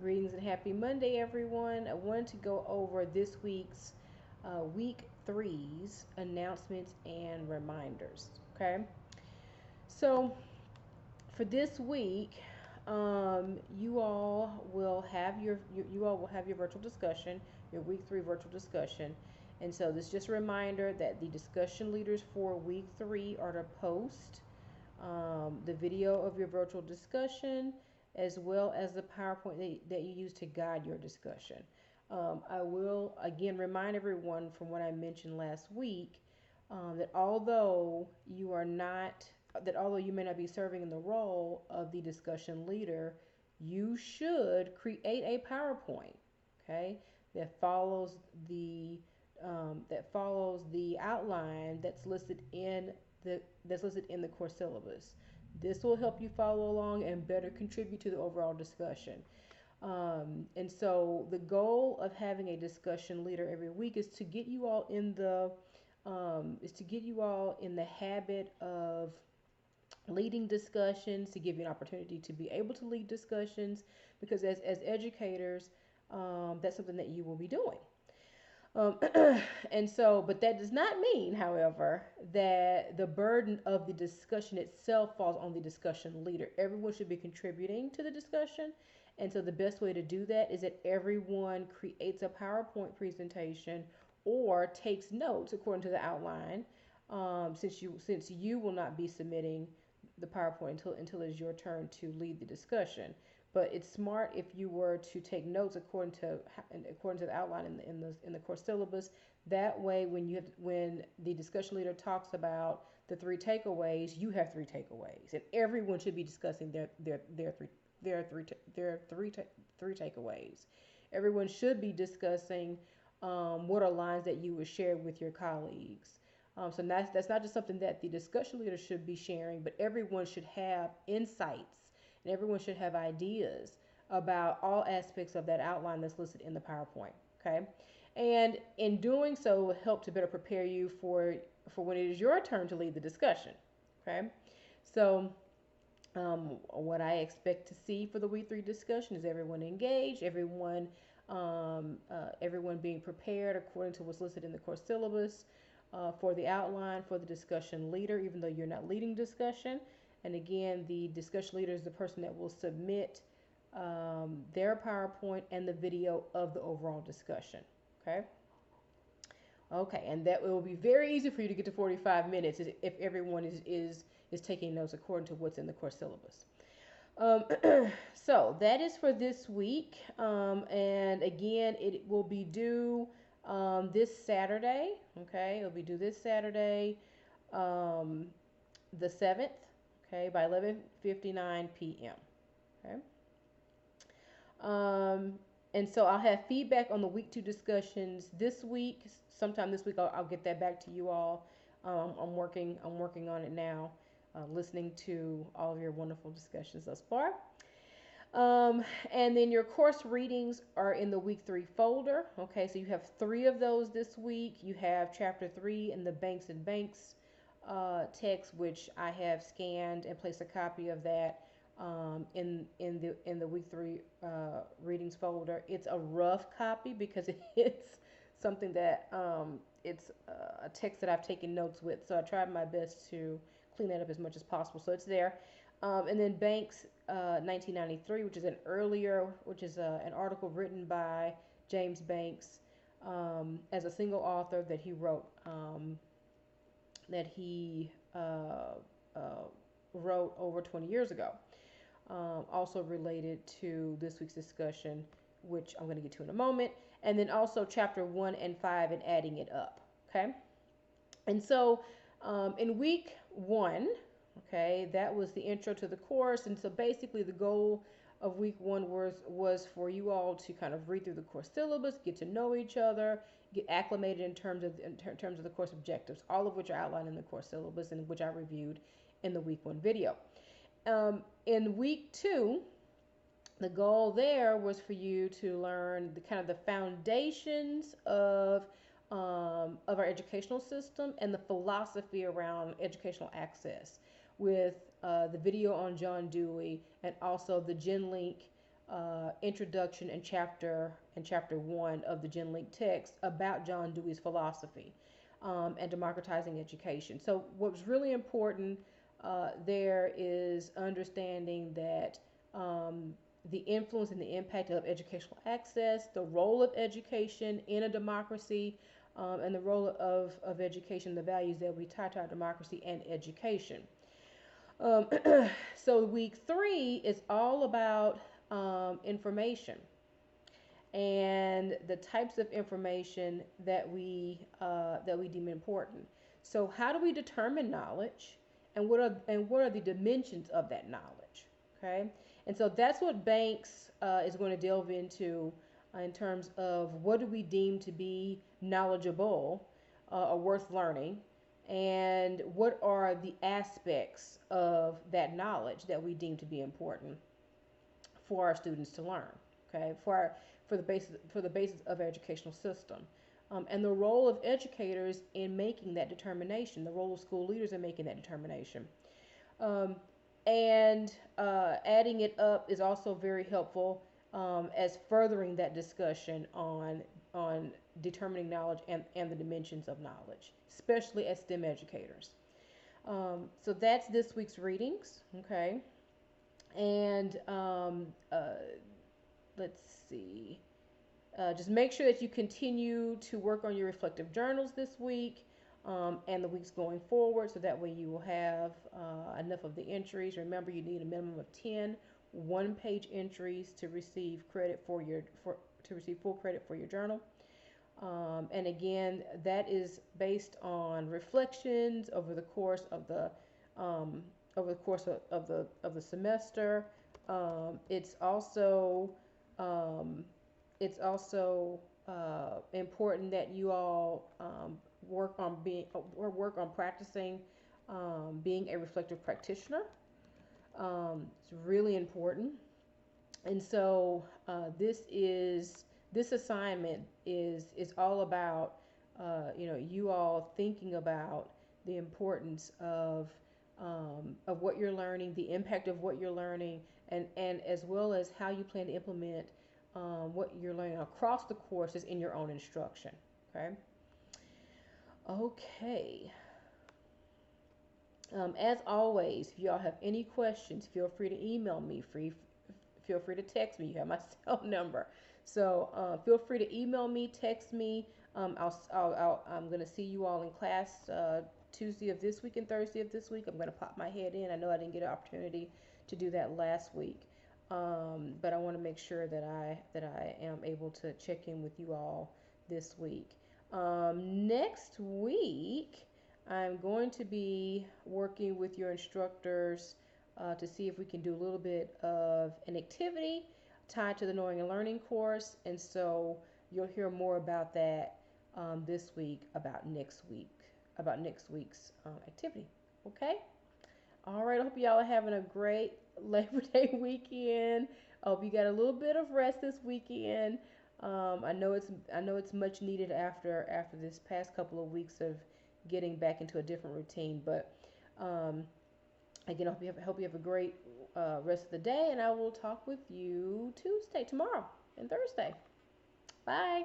Greetings and happy Monday, everyone. I wanted to go over this week's week three's announcements and reminders. Okay, so for this week, you all will have your virtual discussion, your week three virtual discussion. And so this is just a reminder that the discussion leaders for week three are to post the video of your virtual discussion, as well as the PowerPoint that you use to guide your discussion. I will again remind everyone from what I mentioned last week that although you may not be serving in the role of the discussion leader, you should create a PowerPoint, okay, that follows the outline that's listed in the course syllabus. This will help you follow along and better contribute to the overall discussion. And so the goal of having a discussion leader every week is to get you all in the habit of leading discussions, to give you an opportunity to be able to lead discussions, because as educators, that's something that you will be doing. Um, and so, but that does not mean, however, that the burden of the discussion itself falls on the discussion leader. Everyone should be contributing to the discussion. And so the best way to do that is that everyone creates a PowerPoint presentation or takes notes according to the outline, since you will not be submitting the PowerPoint until it's your turn to lead the discussion. But it's smart if you were to take notes according to the outline in the course syllabus. That way, when the discussion leader talks about the three takeaways, you have three takeaways, and everyone should be discussing their three takeaways. Everyone should be discussing what are lines that you would share with your colleagues. So that's not just something that the discussion leader should be sharing, but everyone should have insights and everyone should have ideas about all aspects of that outline that's listed in the PowerPoint. Okay, and in doing so, will help to better prepare you for when it is your turn to lead the discussion. Okay, so what I expect to see for the week three discussion is everyone engaged, everyone being prepared according to what's listed in the course syllabus, for the outline for the discussion leader, even though you're not leading discussion. And again, the discussion leader is the person that will submit their PowerPoint and the video of the overall discussion. Okay. Okay, and that will be very easy for you to get to 45 minutes if everyone is taking notes according to what's in the course syllabus. Um, so that is for this week. And again, it will be due this Saturday. Okay, it'll be due this Saturday, um, the 7th. Okay, by 11:59 p.m. Okay. Um, and so I'll have feedback on the week two discussions this week. Sometime this week, I'll get that back to you all. I'm working on it now, listening to all of your wonderful discussions thus far. And then your course readings are in the week three folder. Okay, so you have three of those this week. You have chapter three in the Banks and Banks text, which I have scanned and placed a copy of that in the week three readings folder. It's a rough copy because it's something that it's a text that I've taken notes with. So I tried my best to clean that up as much as possible. So it's there. And then Banks 1993, which is an article written by James Banks as a single author that he wrote wrote over 20 years ago. Also related to this week's discussion, which I'm going to get to in a moment. And then also chapter 1 and 5 and adding it up. Okay. And so in week 1, okay, that was the intro to the course. And so basically the goal of week 1 was for you all to kind of read through the course syllabus, get to know each other, get acclimated in terms of the course objectives, all of which are outlined in the course syllabus and which I reviewed in the week 1 video. In week 2, the goal there was for you to learn the foundations of our educational system and the philosophy around educational access, with the video on John Dewey and also the GenLink introduction and chapter 1 of the GenLink text about John Dewey's philosophy and democratizing education. So what's really important there is understanding that the influence and the impact of educational access, the role of education in a democracy, and the role of education, the values that we tie to our democracy and education. Um, so week 3 is all about information and the types of information that we deem important. So how do we determine knowledge, and what are the dimensions of that knowledge? Okay, and so that's what Banks is going to delve into in terms of what do we deem to be knowledgeable or worth learning, and what are the aspects of that knowledge that we deem to be important for our students to learn. Okay, for the basis of our educational system, and the role of educators in making that determination, the role of school leaders in making that determination. Um, and adding it up is also very helpful as furthering that discussion on determining knowledge and the dimensions of knowledge, especially as STEM educators. So that's this week's readings. Okay, and let's see. Just make sure that you continue to work on your reflective journals this week and the weeks going forward, so that way you will have enough of the entries. Remember, you need a minimum of 10 one-page entries to receive credit to receive full credit for your journal. And again, that is based on reflections over the course of the semester. It's also um, important that you all work on practicing being a reflective practitioner. It's really important. And so this assignment is all about you all thinking about the importance of what you're learning, the impact of what you're learning, and as well as how you plan to implement what you're learning across the courses in your own instruction. Okay. Okay. As always, if y'all have any questions, feel free to email me. Feel free to text me. You have my cell number. So feel free to email me, text me. I'm going to see you all in class Tuesday of this week and Thursday of this week. I'm going to pop my head in. I know I didn't get an opportunity to do that last week, but I want to make sure that I am able to check in with you all this week. Next week, I'm going to be working with your instructors to see if we can do a little bit of an activity tied to the Knowing and Learning course, and so you'll hear more about that this week, about next week's activity. Okay? All right. I hope y'all are having a great Labor Day weekend. I hope you got a little bit of rest this weekend. I know it's much needed after this past couple of weeks of getting back into a different routine. But again, I hope you have a great rest of the day, and I will talk with you tomorrow, and Thursday. Bye.